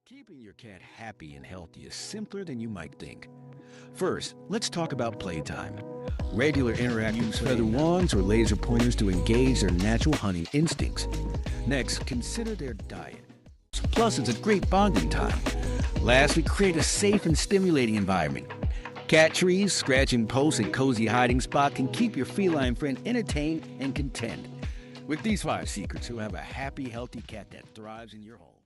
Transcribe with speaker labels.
Speaker 1: Keeping your cat happy and healthy is simpler than you might think. First, let's talk about playtime. Regular interactive feather wands or laser pointers to engage their natural hunting instincts. Next, consider their diet. Plus, it's a great bonding time. Lastly, create a safe and stimulating environment. Cat trees, scratching posts, and cozy hiding spot can keep your feline friend entertained and content. With these 5 secrets, you'll have a happy, healthy cat that thrives in your home.